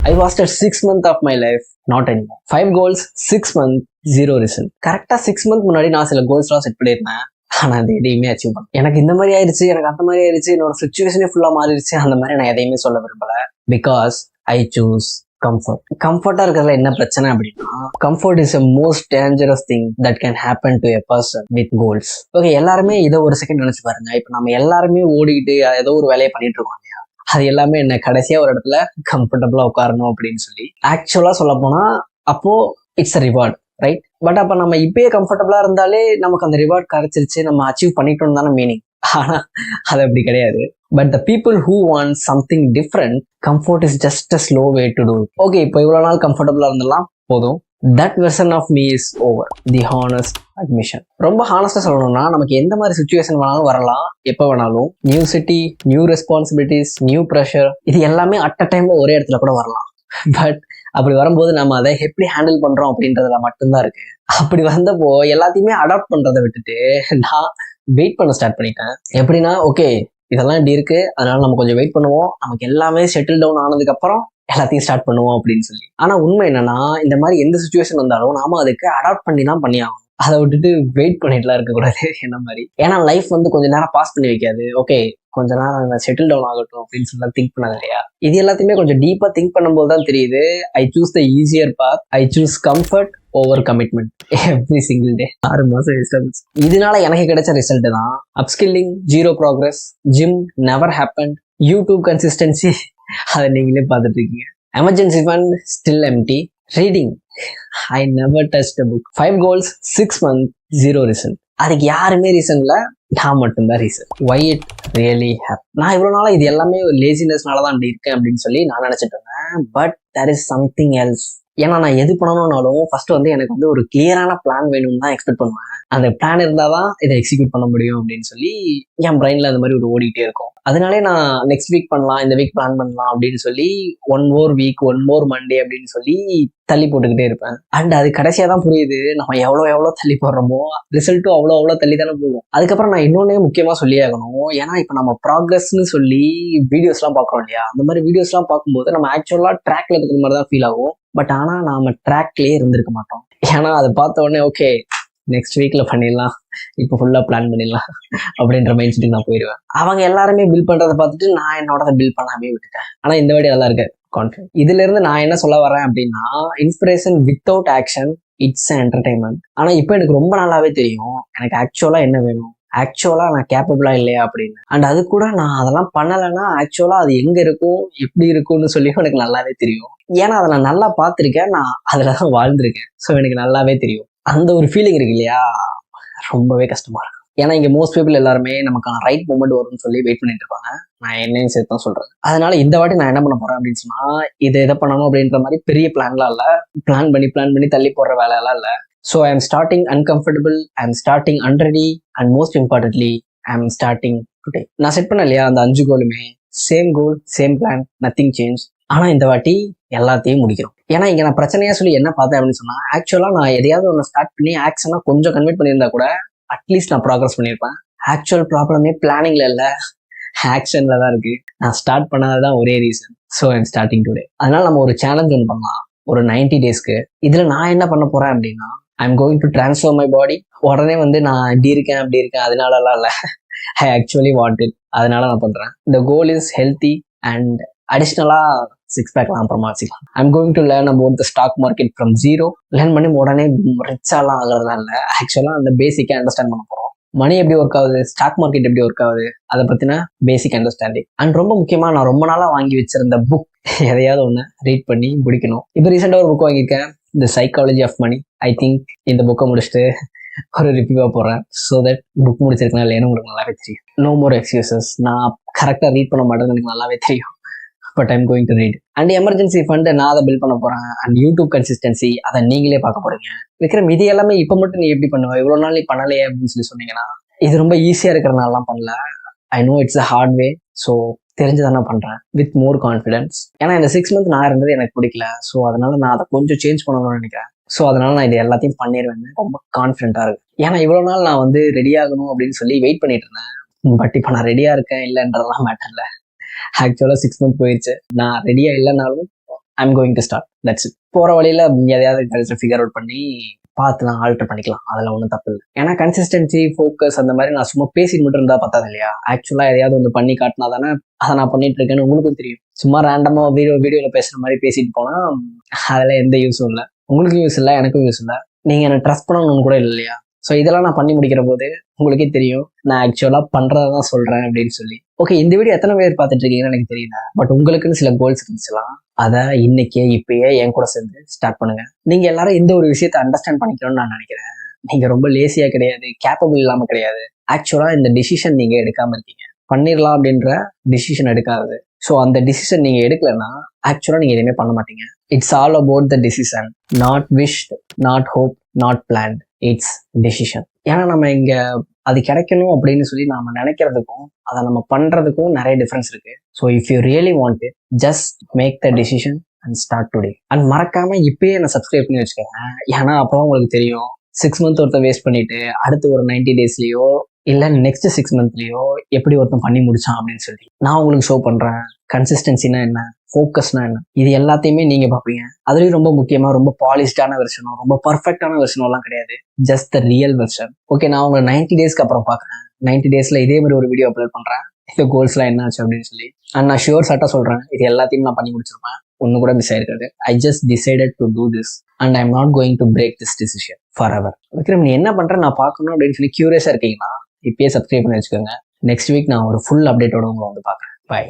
I wasted 6 months of my life, not anymore. 5 goals, 6 months, 0 result. கரெக்டா 6 months முன்னாடி நான் சில கோல்ஸ்லாம் செட் பண்ணியிருந்தேன். ஆனா அது எதையுமே அச்சீவ் பண்ண, எனக்கு இந்த மாதிரி ஆயிடுச்சு, எனக்கு அந்த மாதிரி ஆயிடுச்சு, என்னோட சுச்சுவேஷனே ஃபுல்லா மாறிடுச்சு, அந்த மாதிரி நான் எதையுமே சொல்ல விரும்பல. Because I choose comfort. கம்ஃபர்ட்டா இருக்கிறதுல என்ன பிரச்சனை அப்படின்னா, comfort is a most dangerous thing that can happen to a person with goals. Okay, எல்லாருமே இதை ஒரு செகண்ட் நினைச்சு பாருங்க. இப்ப நம்ம எல்லாருமே ஓடிக்கிட்டு ஏதோ ஒரு வேலையை பண்ணிட்டு இருக்கோம் இல்லையா, அது எல்லாமே என்ன கடைசியா ஒரு இடத்துல கம்ஃபர்டபுளா உட்காரணும் அப்படின்னு சொல்லி. ஆக்சுவலா சொல்ல போனா அப்போ it's a reward, right? But அப்ப நம்ம இப்பயே கம்ஃபர்டபுளா இருந்தாலே நமக்கு அந்த ரிவார்ட் கிடைச்சிருச்சு, நம்ம அச்சீவ் பண்ணிட்டோம் தானே மீனிங். ஆனா அது அப்படி கிடையாது. But the people who want something different, comfort is just a slow way to do. Okay, இப்போ இவ்வளவு நாள் கம்ஃபர்டபுளா இருந்தெல்லாம் போதும். That version of me is over. The honest admission. ரொம்ப ஹானஸ்டா சொல்லணும்னா, நமக்கு எந்த மாதிரி சுச்சுவேஷன் வேணாலும் வரலாம், எப்போ வேணாலும். New city, new responsibilities, new pressure, இது எல்லாமே அட் அ டைம்ல ஒரே இடத்துல கூட வரலாம். பட் அப்படி வரும்போது நம்ம அதை எப்படி ஹேண்டில் பண்றோம் அப்படின்றதுல மட்டும்தான் இருக்கு. அப்படி வந்தப்போ எல்லாத்தையுமே அடாப்ட் பண்றதை விட்டுட்டு நான் வெயிட் பண்ண ஸ்டார்ட் பண்ணிட்டேன். எப்படின்னா, ஓகே இதெல்லாம் இப்படி இருக்கு, அதனால நம்ம கொஞ்சம் வெயிட் பண்ணுவோம், நமக்கு எல்லாமே செட்டில் டவுன் ஆனதுக்கு அப்புறம் எல்லாத்தையும் ஸ்டார்ட் பண்ணுவோம் அப்படின்னு சொல்லி. ஆனா உண்மை என்னன்னா, இந்த மாதிரி எந்த சுச்சுவேஷன் வந்தாலும் நாம அதுக்கு அடாப்ட் பண்ணி தான் பண்ணி ஆகணும். அதை விட்டுட்டு வெயிட் பண்ணிட்டுலாம் இருக்கக்கூடாது என்ன மாதிரி. ஏன்னா லைஃப் வந்து கொஞ்ச நேரம் பாஸ் பண்ணி வைக்காது. ஓகே கொஞ்ச நேரம் செட்டில் டவுன் ஆகட்டும் அப்படின்னு சொல்லி திங்க் பண்ணாது இல்லையா. இது எல்லாத்தையுமே கொஞ்சம் டீப்பா திங்க் பண்ணும்போது தான் தெரியுது, I choose the easier path. I choose comfort over commitment every single day. 6 மாசம் டிஸ்டர்பன்ஸ். இதனால எனக்கு கிடைச்ச ரிசல்ட் தான் upskilling, zero progress, gym never happen, YouTube consistency அதை நீங்களே பார்த்துட்டு இருக்கீங்க. Emergency fund still empty, reading I never touched a book. 5 goals, 6 months, 0 result. அதுக்கு யாருமே ரீசன் இல்லை, நான் மட்டும்தான் reason. Why it really happened. நான் இவ்வளவு நாளா இது எல்லாமே ஒரு லேசினஸ்னால தான் அப்படி இருக்கேன் அப்படின்னு சொல்லி நான் நினைச்சிட்டு இருந்தேன். But there is something else. ஏன்னா நான் எது பண்ணணும்னாலும் ஃபர்ஸ்ட் வந்து எனக்கு வந்து ஒரு கிளியரான பிளான் வேணும்னு தான் எக்ஸ்பெக்ட் பண்ணுவேன். அந்த பிளான் இருந்தாதான் இதை எக்ஸிக்யூட் பண்ண முடியும் அப்படின்னு சொல்லி என் பிரெயின்ல அந்த மாதிரி ஒரு ஓடிட்டே இருக்கும். அதனாலே நான் நெக்ஸ்ட் வீக் பண்ணலாம், இந்த வீக் பிளான் பண்ணலாம் அப்படின்னு சொல்லி 1 more week, 1 more Monday அப்படின்னு சொல்லி தள்ளி போட்டுக்கிட்டே இருப்பேன். அண்ட் அது கடைசியா தான் புரியுது, நம்ம எவ்வளோ தள்ளி போடுறோமோ ரிசல்ட்டும் அவ்வளோ தள்ளி தானே போகும். அதுக்கப்புறம் நான் இன்னொன்னே முக்கியமா சொல்லி ஆகணும். ஏன்னா இப்ப நம்ம ப்ராக்ரஸ்ன்னு சொல்லி வீடியோஸ் எல்லாம் பாக்குறோம் இல்லையா, அந்த மாதிரி வீடியோஸ் எல்லாம் பார்க்கும்போது நம்ம ஆக்சுவலா ட்ராக்ல இருக்கிற மாதிரி தான் ஃபீல் ஆகும். பட் ஆனா நாம ட்ராக்லயே இருந்திருக்க மாட்டோம். ஏன்னா அதை பார்த்த உடனே ஓகே நெக்ஸ்ட் வீக்ல பண்ணிடலாம், இப்போ ஃபுல்லா பிளான் பண்ணிடலாம் அப்படின்ற மைண்ட் செட்டுக்கு நான் போயிடுவேன். அவங்க எல்லாருமே பில் பண்றதை பார்த்துட்டு நான் என்னோட பில் பண்ணாமே விட்டுட்டேன். ஆனா இந்த வாட்டி நல்லா இருக்கு கான்ஃபிடன்ட். இதுல இருந்து நான் என்ன சொல்ல வரேன் அப்படின்னா, inspiration without action it's entertainment. ஆனா இப்போ எனக்கு ரொம்ப நல்லாவே தெரியும் எனக்கு ஆக்சுவலா என்ன வேணும், ஆக்சுவலா நான் கேப்பபிளா இல்லையா அப்படின்னு. அண்ட் அது கூட நான் அதெல்லாம் பண்ணலைன்னா ஆக்சுவலா அது எங்க இருக்கும், எப்படி இருக்கும்னு சொல்லி எனக்கு நல்லாவே தெரியும். ஏன்னா அதை நான் நல்லா பார்த்திருக்கேன், நான் அதுலதான் வாழ்ந்திருக்கேன். ஸோ எனக்கு நல்லாவே தெரியும். அந்த ஒரு ஃபீலிங் இருக்கு இல்லையா, ரொம்பவே கஷ்டமா இருக்கும். ஏன்னா இங்க மோஸ்ட் பீப்புள் எல்லாருமே நமக்கான ரைட் மூமெண்ட் வரும்னு சொல்லி வெயிட் பண்ணிட்டு இருப்பாங்க. நான் என்னையும் சேர்த்து தான் சொல்றேன். அதனால இந்த வாட்டி நான் என்ன பண்ண போறேன் அப்படின்னு சொன்னா, இதை பண்ணணும் அப்படின்ற மாதிரி பெரிய பிளான்லாம் இல்ல, பிளான் பண்ணி தள்ளி போடுற வேலையெல்லாம் இல்ல. So I am starting uncomfortable, I am starting unready, and most importantly, I am starting today. நான் செட் பண்ண இல்லையா அந்த 5 கோலுமே, same goal, same plan, nothing change. ஆனா இந்த வாட்டி எல்லாத்தையும் முடிக்கிறோம். ஏன்னா இங்க நான் பிரச்சனையா சொல்லி என்ன பார்த்தேன் அப்படின்னு சொன்னா, ஆக்சுவலா நான் எதையாவது ஒன்று ஸ்டார்ட் பண்ணி ஆக்ஷனா கொஞ்சம் கன்வெர்ட் பண்ணியிருந்தா கூட அட்லீஸ்ட் நான் ப்ராக்ரஸ் பண்ணியிருப்பேன். ஆக்சுவல் ப்ராப்ளமே பிளானிங்ல இல்ல, ஆக்ஷன்ல தான் இருக்கு. நான் ஸ்டார்ட் பண்ணாததான் ஒரே reason. So I am starting today. அதனால நம்ம ஒரு சேலஞ்ச் ஒன்று பண்ணலாம், ஒரு 90 daysக்கு. இதுல நான் என்ன பண்ண போறேன் அப்படின்னா, ஐ am going to transform my body. உடனே வந்து நான் இப்படி இருக்கேன் அப்படி இருக்கேன் அதனாலலாம் இல்லை, ஐ ஆக்சுவலி வாண்ட் இட். அதனால நான் பண்றேன். The goal is healthy and அடிஷ்னலா 6 packலாம் அப்புறமா வச்சுக்கலாம். I am going to learn about the stock market from zero. Learn பண்ணி உடனே ரிச்சாலாம் ஆகிறதுலாம் இல்லை, ஆக்சுவலா அந்த பேசிக்கா அண்டர்ஸ்டாண்ட் பண்ண போறோம். மணி எப்படி ஒர்க் ஆகுது, ஸ்டாக் மார்க்கெட் எப்படி ஒர்க் ஆகுது, அதை பத்தின பேசிக் அண்டர்ஸ்டாண்டிங். அண்ட் ரொம்ப முக்கியமா நான் ரொம்ப நாளா வாங்கி வச்சிருந்த புக் எதையாவது ஒன்று ரீட் பண்ணி முடிக்கணும். இப்போ ரீசெண்டாக ஒரு புக் வாங்கியிருக்கேன், the psychology of money. I think இந்த புக்கை முடிச்சுட்டு ஒரு ரிவ்யூவா போடுறேன். ஸோ தட் புக் முடிச்சிருக்கேன் இல்லைன்னு உங்களுக்கு நல்லாவே தெரியும். No more excuses. நான் கரெக்டாக ரீட் பண்ண மாட்டேன்னு எனக்கு நல்லாவே தெரியும். But I'm going to read. And emergency fund நான் அதை பில்ட் பண்ண போறேன். அண்ட் யூடியூப் கன்சிஸ்டன்சி அதை நீங்களே பார்க்க போறீங்க. விக்ரம் இது எல்லாமே இப்போ மட்டும் நீ எப்படி பண்ணுவ, இவ்வளோ நாள் நீ பண்ணலையே அப்படின்னு சொல்லி சொன்னீங்கன்னா, இது ரொம்ப ஈஸியா இருக்கிறனாலாம் பண்ணல. I know it's a hard way. So தெரிஞ்சுதானே பண்றேன் வித் மோர் கான்ஃபிடன்ஸ். ஏன்னா இந்த 6 months நான் இருந்தது எனக்கு பிடிக்கல. ஸோ அதனால நான் அதை கொஞ்சம் சேஞ்ச் பண்ணணும்னு நினைக்கிறேன். ஸோ அதனால நான் இது எல்லாத்தையும் பண்ணிடுவேன், ரொம்ப கான்ஃபிடென்ட்டா இருக்கு. ஏன்னா இவ்வளவு நாள் நான் வந்து ரெடி ஆகணும் அப்படின்னு சொல்லி வெயிட் பண்ணிட்டு இருந்தேன். பட் இப்போ நான் ரெடியா இருக்கேன் இல்லைன்றதெல்லாம் மேட்டர் இல்லை. ஆக்சுவலா 6 months போயிடுச்சு. நான் ரெடியா இல்லைனாலும் I'm going to start. That's it. போகிற வழியில் எதையாவது ஃபிகர் அவுட் பண்ணி பார்த்துலாம் ஆல்டர் பண்ணிக்கலாம். அதில் ஒன்றும் தப்பு இல்லை. ஏன்னா கன்சிஸ்டன்சி, ஃபோக்கஸ் அந்த மாதிரி நான் சும்மா பேசிட்டு மட்டும் இருந்தால் பத்தாது இல்லையா? ஆக்சுவலாக எதையாவது ஒன்று பண்ணி காட்டினா தானே அதை நான் பண்ணிட்டு இருக்கேன்னு உங்களுக்கும் தெரியும். சும்மா ரேண்டமாக வீடியோவில் பேசுகிற மாதிரி பேசிட்டு போனால் அதில் எந்த யூஸும் இல்லை. உங்களுக்கும் யூஸ் இல்லை, எனக்கும் யூஸ் இல்லை. நீங்கள் என்னை ட்ரஸ்ட் பண்ணணும்னு கூட இல்லை இல்லையா? ஸோ இதெல்லாம் நான் பண்ணி முடிக்கிற போது உங்களுக்கே தெரியும் நான் ஆக்சுவலாக பண்ணுறதை தான் சொல்கிறேன் அப்படின்னு சொல்லி. ஓகே, இந்த வீடியோ எத்தனை பேர் பார்த்துட்டு இருக்கீங்கன்னு எனக்கு தெரியல. பட் உங்களுக்குன்னு சில கோல்ஸ் இருந்துச்சுலாம், அதை இன்னைக்கே இப்பயே என் கூட சேர்ந்து ஸ்டார்ட் பண்ணுங்க. நீங்க எல்லாரும் இந்த ஒரு விஷயத்தை அண்டர்ஸ்டாண்ட் பண்ணிக்கணும்னு நான் நினைக்கிறேன். நீங்க ரொம்ப லேசியா கிடையாது, கேப்பபிள் இல்லாம கிடையாது. ஆக்சுவலா இந்த டிசிஷன் நீங்க எடுக்காம இருக்கீங்க. பண்ணிடலாம் அப்படின்ற டிசிஷன் எடுக்காது. ஸோ அந்த டிசிஷன் நீங்க எடுக்கலன்னா ஆக்சுவலா நீங்க எதுவுமே பண்ண மாட்டீங்க. It's all about the decision. Not wish, not hope, not plant. It's decision. ஏன்னா நம்ம இங்க அது கிடைக்கணும் அப்படின்னு சொல்லி நாம நினைக்கிறதுக்கும் அதை நம்ம பண்றதுக்கும் நிறைய டிஃபரன்ஸ் இருக்கு. So if you really want it, just make the decision and start today. And மறக்காம இப்பயே என்ன சப்ஸ்கிரைப் பண்ணி வச்சுக்கோங்க. ஏன்னா அப்போ உங்களுக்கு தெரியும் 6 months ஒருத்தர் வேஸ்ட் பண்ணிட்டு அடுத்து ஒரு 90 daysலயோ இல்லை நெக்ஸ்ட் 6 monthsலயோ எப்படி ஒருத்தன் பண்ணி முடிச்சான் அப்படின்னு சொல்லி நான் உங்களுக்கு ஷோ பண்றேன். கன்சிஸ்டன்சினா என்ன, ஃபோக்கஸ்னா என்ன, இது எல்லாத்தையுமே நீங்க பார்ப்பீங்க. அதுலயும் ரொம்ப முக்கியமா ரொம்ப பாலிஷ்டான வெர்ஷனோ ரொம்ப பர்ஃபெக்டான வெர்ஷனோ எல்லாம் கிடையாது. Just the real version. Okay, நான் உங்களை 90 daysக்கு அப்புறம் பார்க்குறேன். 90 daysல இதே மாதிரி ஒரு வீடியோ அப்லோட் பண்றேன். இந்த கோல்ஸ்லாம் என்ன ஆச்சு அப்படின்னு சொல்லி. அண்ட் நான் ஷுவர் சட்டா சொல்றேன், இது எல்லாத்தையும் நான் பண்ணி முடிச்சிருப்பேன். ஒன்னு கூட மிஸ் ஆயிருக்காது. I just decided to do this and I am not going to break this decision forever. Vikram, நீ என்ன பண்ற நான் பார்க்கணும் அப்படின்னு சொல்லி கியூரியஸா இருக்கீங்கன்னா இப்பயே சப்ஸ்கிரைப் பண்ணி வச்சுக்கோங்க. நெக்ஸ்ட் வீக் நான் ஒரு ஃபுல் அப்டேட்டோட உங்களை வந்து பார்க்குறேன். பை.